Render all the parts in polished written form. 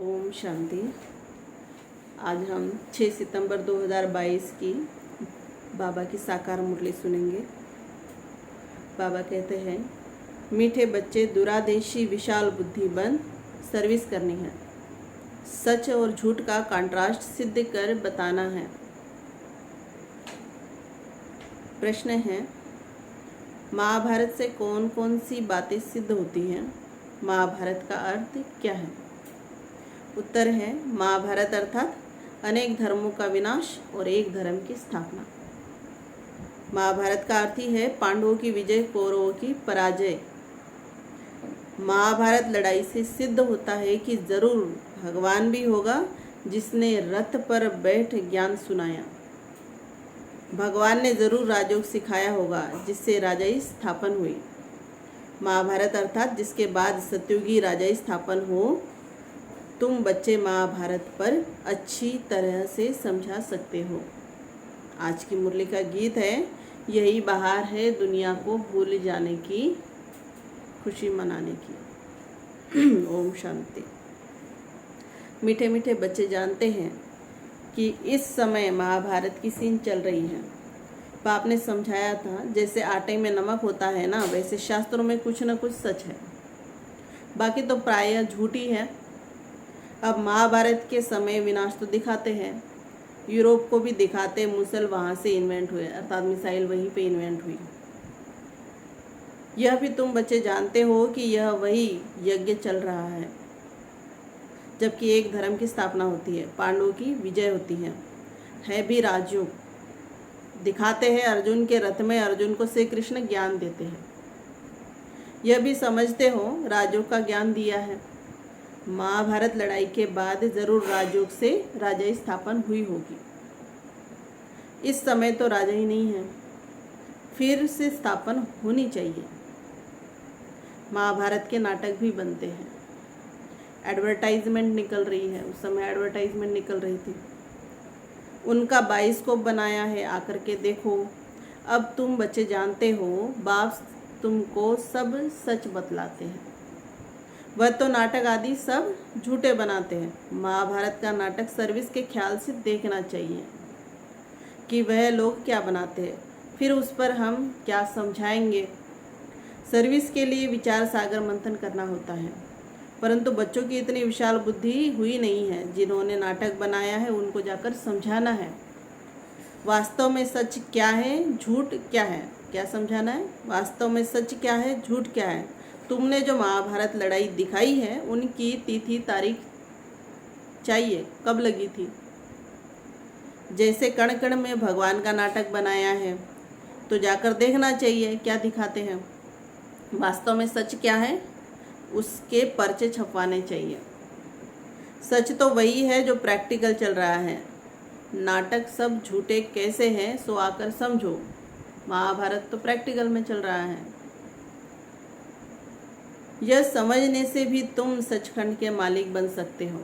ओम शांति। आज हम 6 सितंबर 2022 की बाबा की साकार मुरली सुनेंगे। बाबा कहते हैं, मीठे बच्चे दुरादेशी विशाल बुद्धि बन सर्विस करनी है। सच और झूठ का कंट्रास्ट सिद्ध कर बताना है। प्रश्न है, महाभारत से कौन कौन सी बातें सिद्ध होती हैं? महाभारत का अर्थ क्या है? उत्तर है, महाभारत अर्थात अनेक धर्मों का विनाश और एक धर्म की स्थापना। महाभारत का अर्थ ही है पांडवों की विजय, कौरवों की पराजय। महाभारत लड़ाई से सिद्ध होता है कि जरूर भगवान भी होगा जिसने रथ पर बैठ ज्ञान सुनाया। भगवान ने जरूर राजयोग सिखाया होगा जिससे राजाई स्थापन हुई। महाभारत अर्थात जिसके बाद सतयुगी राजाई स्थापन हो। तुम बच्चे महाभारत पर अच्छी तरह से समझा सकते हो। आज की मुरली का गीत है, यही बहार है दुनिया को भूल जाने की, खुशी मनाने की। ओम शांति। मीठे मीठे बच्चे जानते हैं कि इस समय महाभारत की सीन चल रही है। बाप ने समझाया था, जैसे आटे में नमक होता है ना, वैसे शास्त्रों में कुछ न कुछ सच है, बाकी तो प्रायः झूठी है। अब महाभारत के समय विनाश तो दिखाते हैं, यूरोप को भी दिखाते, मुसल वहाँ से इन्वेंट हुए, अर्थात मिसाइल वहीं पे इन्वेंट हुई। यह भी तुम बच्चे जानते हो कि यह वही यज्ञ चल रहा है, जबकि एक धर्म की स्थापना होती है, पांडवों की विजय होती है भी राजयोग। दिखाते हैं अर्जुन के रथ में अर्जुन को श्री कृष्ण ज्ञान देते हैं। यह भी समझते हो राजयोग का ज्ञान दिया है। महाभारत लड़ाई के बाद जरूर राजयोग से राजाई स्थापन हुई होगी। इस समय तो राजा ही नहीं है, फिर से स्थापन होनी चाहिए। महाभारत के नाटक भी बनते हैं, एडवर्टाइजमेंट निकल रही है, उस समय एडवर्टाइजमेंट निकल रही थी, उनका बाइस्कोप बनाया है, आकर के देखो। अब तुम बच्चे जानते हो बाप तुमको सब सच बतलाते हैं। वह तो नाटक आदि सब झूठे बनाते हैं। महाभारत का नाटक सर्विस के ख्याल से देखना चाहिए कि वह लोग क्या बनाते हैं, फिर उस पर हम क्या समझाएंगे। सर्विस के लिए विचार सागर मंथन करना होता है, परंतु बच्चों की इतनी विशाल बुद्धि हुई नहीं है। जिन्होंने नाटक बनाया है उनको जाकर समझाना है वास्तव में सच क्या है, झूठ क्या है। क्या समझाना है? वास्तव में सच क्या है, झूठ क्या है। तुमने जो महाभारत लड़ाई दिखाई है उनकी तिथि तारीख चाहिए, कब लगी थी। जैसे कण कण में भगवान का नाटक बनाया है तो जाकर देखना चाहिए क्या दिखाते हैं। वास्तव में सच क्या है उसके पर्चे छपवाने चाहिए। सच तो वही है जो प्रैक्टिकल चल रहा है। नाटक सब झूठे कैसे हैं सो आकर समझो। महाभारत तो प्रैक्टिकल में चल रहा है। यह समझने से भी तुम सचखंड के मालिक बन सकते हो,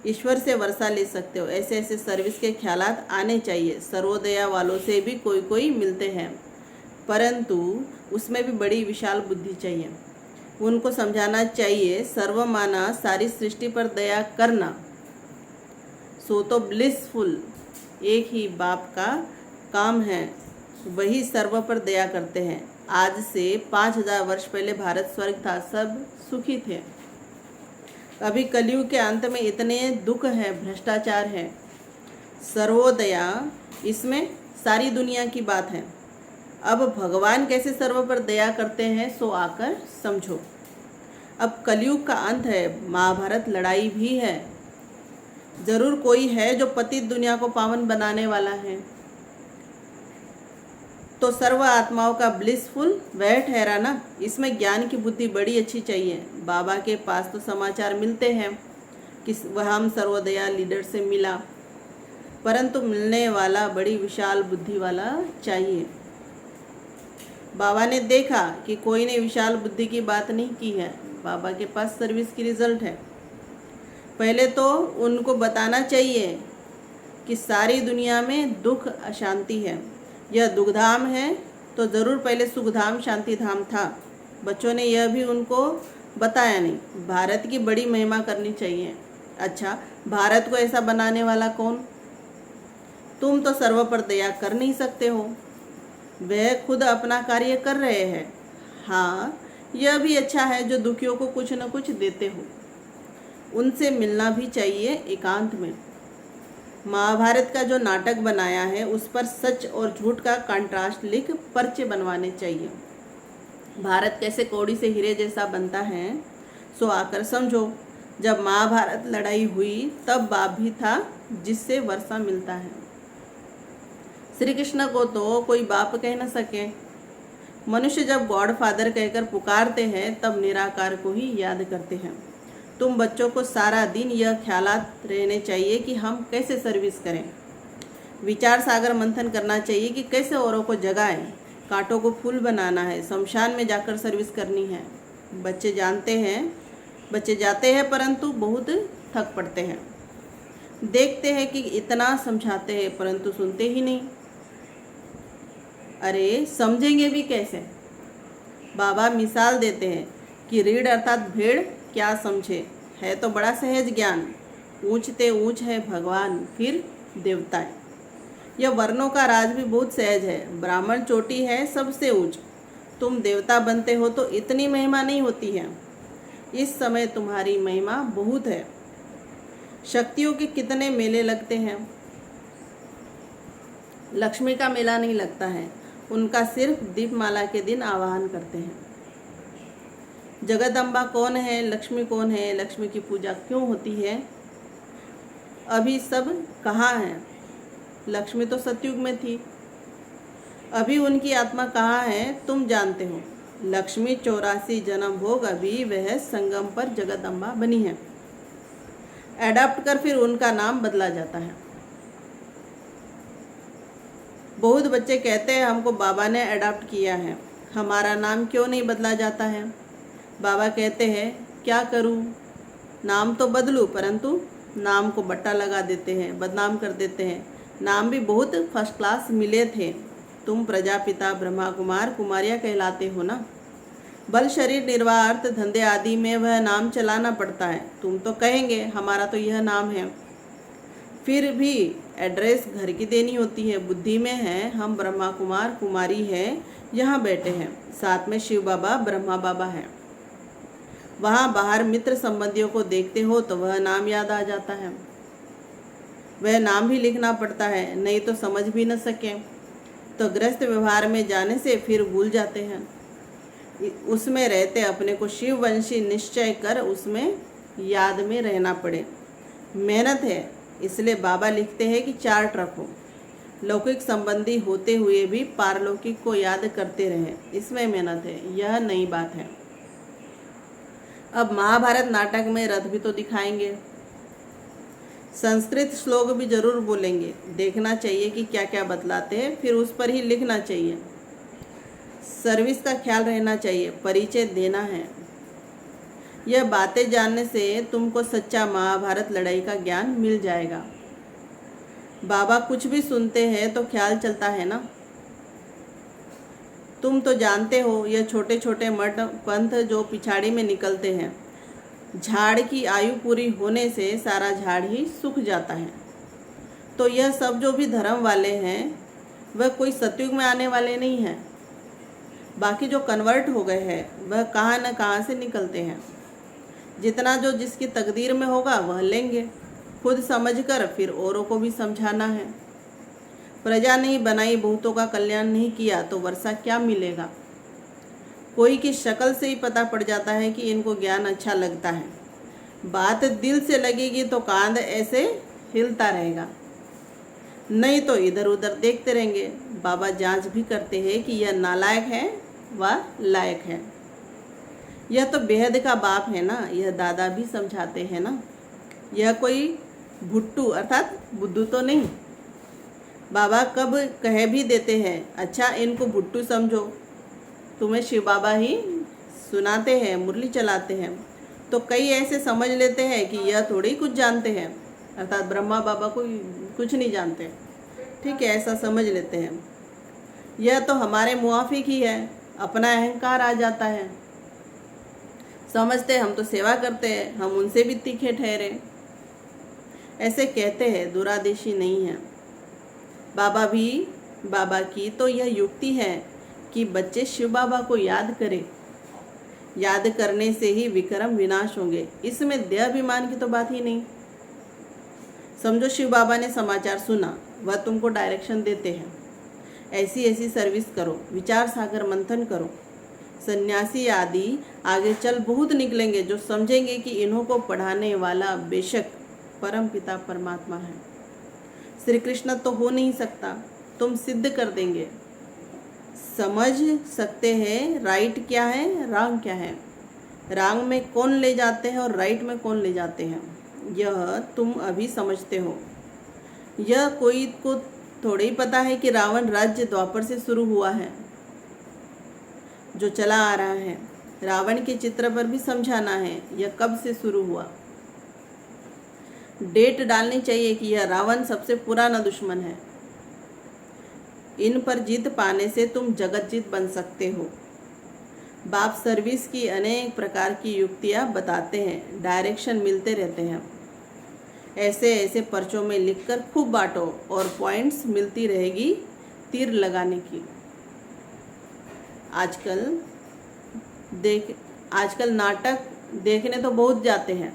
ईश्वर से वर्षा ले सकते हो। ऐसे ऐसे सर्विस के ख्यालात आने चाहिए। सर्वोदया वालों से भी कोई कोई मिलते हैं, परंतु उसमें भी बड़ी विशाल बुद्धि चाहिए। उनको समझाना चाहिए सर्वमाना सारी सृष्टि पर दया करना, सो तो ब्लिसफुल एक ही बाप का काम है, वही सर्व पर दया करते हैं। आज से 5000 वर्ष पहले भारत स्वर्ग था, सब सुखी थे। अभी कलयुग के अंत में इतने दुख है, भ्रष्टाचार है। सर्वोदया इसमें सारी दुनिया की बात है। अब भगवान कैसे सर्व पर दया करते हैं सो आकर समझो। अब कलयुग का अंत है, महाभारत लड़ाई भी है। जरूर कोई है जो पतित दुनिया को पावन बनाने वाला है, तो सर्व आत्माओं का ब्लिसफुल वह ठहरा ना। इसमें ज्ञान की बुद्धि बड़ी अच्छी चाहिए। बाबा के पास तो समाचार मिलते हैं कि वह हम सर्वोदया लीडर से मिला, परंतु मिलने वाला बड़ी विशाल बुद्धि वाला चाहिए। बाबा ने देखा कि कोई ने विशाल बुद्धि की बात नहीं की है। बाबा के पास सर्विस की रिजल्ट है। पहले तो उनको बताना चाहिए कि सारी दुनिया में दुख अशांति है। यह दुखधाम है तो ज़रूर पहले सुखधाम शांति धाम था। बच्चों ने यह भी उनको बताया नहीं। भारत की बड़ी महिमा करनी चाहिए। अच्छा, भारत को ऐसा बनाने वाला कौन? तुम तो सर्व पर दया कर नहीं सकते हो। वह खुद अपना कार्य कर रहे हैं। हाँ, यह भी अच्छा है जो दुखियों को कुछ न कुछ देते हो। उनसे मिलना भी चाहिए एकांत में। महाभारत का जो नाटक बनाया है उस पर सच और झूठ का कंट्रास्ट लिख पर्चे बनवाने चाहिए। भारत कैसे कौड़ी से हीरे जैसा बनता है सो आकर समझो। जब महाभारत लड़ाई हुई तब बाप भी था जिससे वर्षा मिलता है। श्री कृष्ण को तो कोई बाप कह न सके। मनुष्य जब गॉड फादर कहकर पुकारते हैं तब निराकार को ही याद करते हैं। तुम बच्चों को सारा दिन यह ख्यालात रहने चाहिए कि हम कैसे सर्विस करें। विचार सागर मंथन करना चाहिए कि कैसे औरों को जगाएं। कांटों को फूल बनाना है, शमशान में जाकर सर्विस करनी है। बच्चे जाते हैं परंतु बहुत थक पड़ते हैं। देखते हैं कि इतना समझाते हैं परंतु सुनते ही नहीं। अरे समझेंगे भी कैसे? बाबा मिसाल देते हैं कि रीढ़ अर्थात भेड़ क्या समझे, है तो बड़ा सहज ज्ञान। ऊंचते ऊंच है भगवान, फिर देवताएं। यह वर्णों का राज भी बहुत सहज है। ब्राह्मण चोटी है सबसे ऊंच। तुम देवता बनते हो तो इतनी महिमा नहीं होती है। इस समय तुम्हारी महिमा बहुत है। शक्तियों के कितने मेले लगते हैं, लक्ष्मी का मेला नहीं लगता है। उनका सिर्फ दीपमाला के दिन आवाहन करते हैं। जगदम्बा कौन है, लक्ष्मी कौन है, लक्ष्मी की पूजा क्यों होती है, अभी सब कहाँ है? लक्ष्मी तो सतयुग में थी, अभी उनकी आत्मा कहाँ है तुम जानते हो। लक्ष्मी 84 जन्म भोग, अभी वह संगम पर जगदम्बा बनी है। एडाप्ट कर फिर उनका नाम बदला जाता है। बहुत बच्चे कहते हैं हमको बाबा ने अडॉप्ट किया है, हमारा नाम क्यों नहीं बदला जाता है? बाबा कहते हैं क्या करूं, नाम तो बदलूं परंतु नाम को बट्टा लगा देते हैं, बदनाम कर देते हैं। नाम भी बहुत फर्स्ट क्लास मिले थे। तुम प्रजापिता ब्रह्मा कुमार कुमारियाँ कहलाते हो ना। बल शरीर निर्वाह अर्थ धंधे आदि में वह नाम चलाना पड़ता है। तुम तो कहेंगे हमारा तो यह नाम है, फिर भी एड्रेस घर की देनी होती है। बुद्धि में है हम ब्रह्मा कुमार कुमारी है, यहाँ बैठे हैं, साथ में शिव बाबा ब्रह्मा बाबा हैं। वहाँ बाहर मित्र संबंधियों को देखते हो तो वह नाम याद आ जाता है। वह नाम भी लिखना पड़ता है, नहीं तो समझ भी न सके तो ग्रस्त व्यवहार में जाने से फिर भूल जाते हैं। उसमें रहते अपने को शिववंशी निश्चय कर उसमें याद में रहना पड़े। मेहनत है, इसलिए बाबा लिखते हैं कि चार्ट रखो। लौकिक संबंधी होते हुए भी पारलौकिक को याद करते रहें, इसमें मेहनत है, यह नई बात है। अब महाभारत नाटक में रथ भी तो दिखाएंगे, संस्कृत श्लोक भी जरूर बोलेंगे। देखना चाहिए कि क्या क्या बतलाते हैं, फिर उस पर ही लिखना चाहिए। सर्विस का ख्याल रहना चाहिए, परिचय देना है। यह बातें जानने से तुमको सच्चा महाभारत लड़ाई का ज्ञान मिल जाएगा। बाबा कुछ भी सुनते हैं तो ख्याल चलता है ना। तुम तो जानते हो यह छोटे छोटे मठ पंथ जो पिछाड़ी में निकलते हैं, झाड़ की आयु पूरी होने से सारा झाड़ ही सूख जाता है। तो यह सब जो भी धर्म वाले हैं वह कोई सतयुग में आने वाले नहीं हैं। बाकी जो कन्वर्ट हो गए हैं वह कहाँ न कहाँ से निकलते हैं। जितना जो जिसकी तकदीर में होगा वह लेंगे, खुद समझकर फिर औरों को भी समझाना है। प्रजा नहीं बनाई, बहुतों का कल्याण नहीं किया तो वर्षा क्या मिलेगा। कोई की शक्ल से ही पता पड़ जाता है कि इनको ज्ञान अच्छा लगता है। बात दिल से लगेगी तो कांध ऐसे हिलता रहेगा, नहीं तो इधर उधर देखते रहेंगे। बाबा जांच भी करते हैं कि यह नालायक है व लायक है। यह तो बेहद का बाप है ना, यह दादा भी समझाते हैं ना। यह कोई भुट्टू अर्थात बुद्धू तो नहीं। बाबा कब कह भी देते हैं अच्छा इनको भुट्टू समझो। तुम्हें शिव बाबा ही सुनाते हैं, मुरली चलाते हैं, तो कई ऐसे समझ लेते हैं कि यह थोड़ी कुछ जानते हैं, अर्थात ब्रह्मा बाबा को कुछ नहीं जानते। ठीक है, ऐसा समझ लेते हैं। यह तो हमारे मुआफिक ही है, अपना अहंकार आ जाता है। समझते हम तो सेवा करते हैं, हम उनसे भी तीखे ठहरे। ऐसे कहते हैं, दुरादेशी नहीं है। बाबा की तो यह युक्ति है कि बच्चे शिव बाबा को याद करें। याद करने से ही विक्रम विनाश होंगे, इसमें देहाभिमान की तो बात ही नहीं। समझो शिव बाबा ने समाचार सुना, वह तुमको डायरेक्शन देते हैं, ऐसी ऐसी सर्विस करो, विचार सागर मंथन करो। सन्यासी आदि आगे चल बहुत निकलेंगे जो समझेंगे कि इन्हों को पढ़ाने वाला बेशक परम पिता परमात्मा है। श्री कृष्ण तो हो नहीं सकता, तुम सिद्ध कर देंगे। समझ सकते हैं राइट क्या है, रॉन्ग क्या है, रॉन्ग में कौन ले जाते हैं और राइट में कौन ले जाते हैं, यह तुम अभी समझते हो। यह कोई को थोड़ा ही पता है कि रावण राज्य द्वापर से शुरू हुआ है, जो चला आ रहा है। रावण के चित्र पर भी समझाना है यह कब से शुरू हुआ। डेट डालनी चाहिए कि यह रावण सबसे पुराना दुश्मन है। इन पर जीत पाने से तुम जगत जीत बन सकते हो। बाप सर्विस की अनेक प्रकार की युक्तियाँ बताते हैं, डायरेक्शन मिलते रहते हैं। ऐसे ऐसे पर्चों में लिखकर खूब बांटो और पॉइंट्स मिलती रहेगी तीर लगाने की। आजकल नाटक देखने तो बहुत जाते हैं।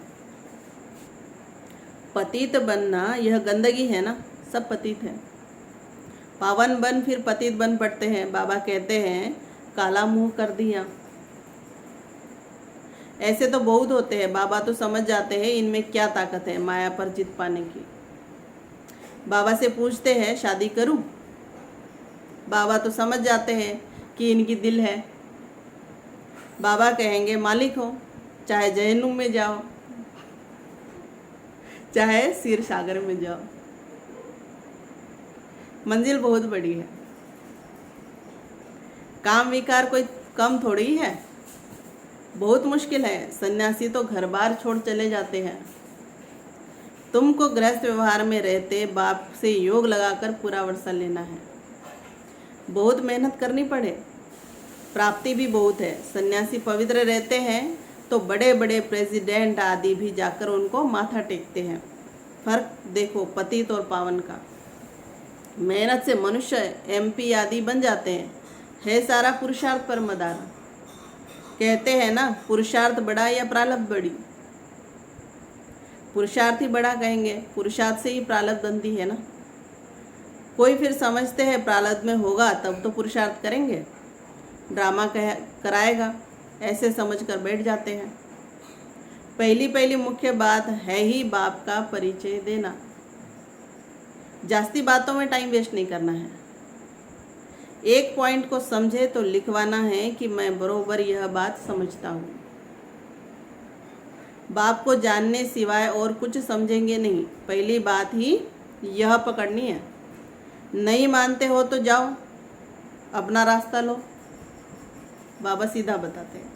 पतित बनना यह गंदगी है ना, सब पतित है। पावन बन फिर पतित बन पड़ते हैं। बाबा कहते हैं काला मुंह कर दिया। ऐसे तो बहुत होते हैं। बाबा तो समझ जाते हैं इनमें क्या ताकत है माया पर जीत पाने की। बाबा से पूछते हैं शादी करूं? बाबा तो समझ जाते हैं कि इनकी दिल है। बाबा कहेंगे मालिक हो, चाहे जहन्नुम में जाओ, चाहे क्षीर सागर में जाओ, मंजिल बहुत बड़ी है। काम विकार कोई कम थोड़ी ही है, बहुत मुश्किल है। सन्यासी तो घर बार छोड़ चले जाते हैं। तुमको गृहस्थ व्यवहार में रहते बाप से योग लगाकर पूरा वर्षा लेना है। बहुत मेहनत करनी पड़े, प्राप्ति भी बहुत है। सन्यासी पवित्र रहते हैं तो बड़े बड़े प्रेसिडेंट आदि भी जाकर उनको माथा टेकते हैं। फर्क देखो पतित और पावन का। मेहनत से मनुष्य MP आदि बन जाते हैं। है सारा पुरुषार्थ पर मदार। कहते हैं ना पुरुषार्थ बड़ा या प्रारब्ध बड़ी। पुरुषार्थ ही बड़ा कहेंगे, पुरुषार्थ से ही प्रारब्ध बनती है ना। कोई फिर समझते हैं प्रारब्ध में होगा तब तो पुरुषार्थ करेंगे, ड्रामा कराएगा, ऐसे समझकर बैठ जाते हैं। पहली मुख्य बात है ही बाप का परिचय देना। जास्ती बातों में टाइम वेस्ट नहीं करना है। एक पॉइंट को समझे तो लिखवाना है कि मैं बरोबर यह बात समझता हूँ। बाप को जानने सिवाय और कुछ समझेंगे नहीं। पहली बात ही यह पकड़नी है। नहीं मानते हो तो जाओ अपना रास्ता लो। बाबा सीधा बताते हैं।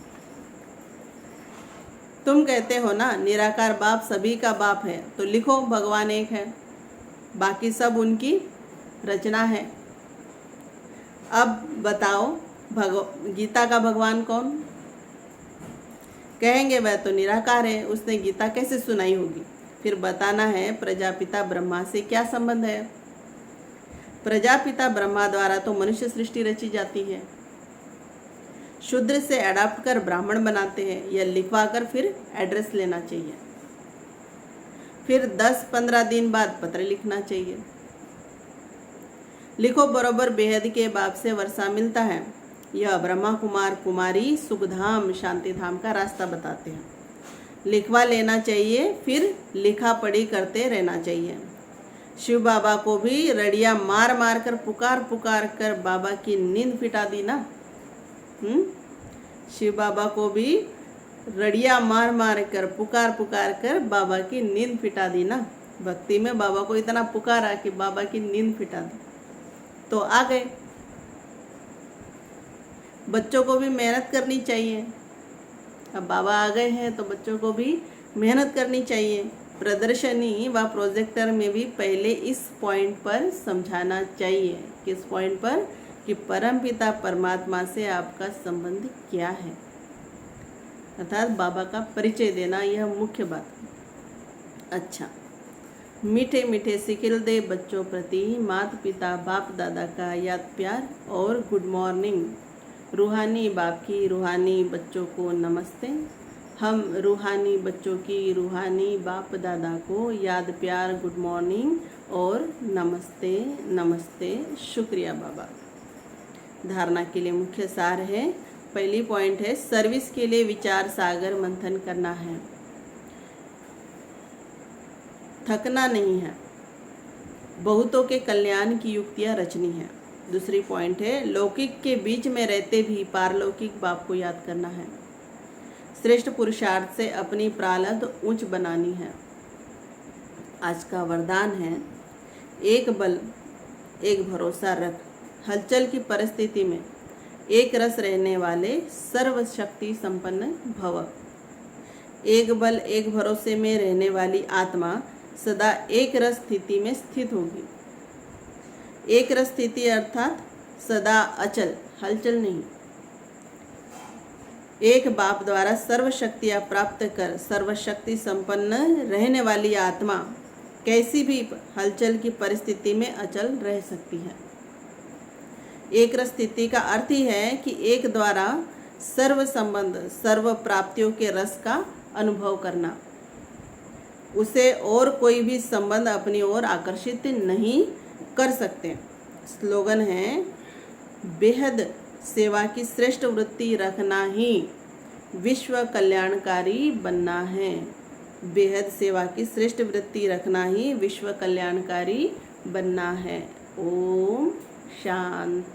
तुम कहते हो ना निराकार बाप सभी का बाप है, तो लिखो भगवान एक है, बाकी सब उनकी रचना है। अब बताओ गीता का भगवान कौन? कहेंगे वह तो निराकार है, उसने गीता कैसे सुनाई होगी। फिर बताना है प्रजापिता ब्रह्मा से क्या संबंध है। प्रजापिता ब्रह्मा द्वारा तो मनुष्य सृष्टि रची जाती है। शूद्र से अडॉप्ट कर ब्राह्मण बनाते हैं। यह लिखवा कर फिर एड्रेस लेना चाहिए। फिर 10-15 दिन बाद पत्र लिखना चाहिए। लिखो बरोबर बेहद के बाप से वर्षा मिलता है। यह ब्रह्मा कुमार कुमारी सुखधाम शांति धाम का रास्ता बताते हैं। लिखवा लेना चाहिए, फिर लिखा पढ़ी करते रहना चाहिए। शिव बाबा को भी रड़िया मार मार कर पुकार कर बाबा की नींद फिटा दी ना। शिव बाबा को भी रड़िया मार मार कर पुकार कर बाबा की नींद फिटा दी ना। भक्ति में बाबा को इतना पुकारा कि बाबा की नींद फिटा दी तो आ गए। बच्चों को भी मेहनत करनी चाहिए। अब बाबा आ गए हैं तो बच्चों को भी मेहनत करनी चाहिए। प्रदर्शनी व प्रोजेक्टर में भी पहले इस पॉइंट पर समझाना चाहिए। किस पॉइंट पर? कि परमपिता परमात्मा से आपका संबंध क्या है। अर्थात बाबा का परिचय देना, यह मुख्य बात है। अच्छा, मीठे मीठे सिखिल दे बच्चों प्रति माता पिता बाप दादा का याद प्यार और गुड मॉर्निंग। रूहानी बाप की रूहानी बच्चों को नमस्ते। हम रूहानी बच्चों की रूहानी बाप दादा को याद प्यार, गुड मॉर्निंग और नमस्ते नमस्ते। शुक्रिया बाबा। धारणा के लिए मुख्य सार है, पहली पॉइंट है, सर्विस के लिए विचार सागर मंथन करना है, थकना नहीं है, बहुतों के कल्याण की युक्तियां रचनी है। दूसरी पॉइंट है, लौकिक के बीच में रहते भी पारलौकिक बाप को याद करना है, श्रेष्ठ पुरुषार्थ से अपनी प्रारब्ध ऊंच बनानी है। आज का वरदान है, एक बल एक भरोसा रख, हलचल की परिस्थिति में एक रस रहने वाले सर्वशक्ति संपन्न भव। एक बल एक भरोसे में रहने वाली आत्मा सदा एक रस स्थिति में स्थित होगी। एक रस स्थिति अर्थात सदा अचल, हलचल नहीं। एक बाप द्वारा सर्वशक्तियाँ प्राप्त कर सर्वशक्ति संपन्न रहने वाली आत्मा कैसी भी हलचल की परिस्थिति में अचल रह सकती है। एक रस स्थिति का अर्थ ही है कि एक द्वारा सर्व संबंध सर्व प्राप्तियों के रस का अनुभव करना, उसे और कोई भी संबंध अपनी ओर आकर्षित नहीं कर सकते। स्लोगन है, बेहद सेवा की श्रेष्ठ वृत्ति रखना ही विश्व कल्याणकारी बनना है। बेहद सेवा की श्रेष्ठ वृत्ति रखना ही विश्व कल्याणकारी बनना है। ओम शांति।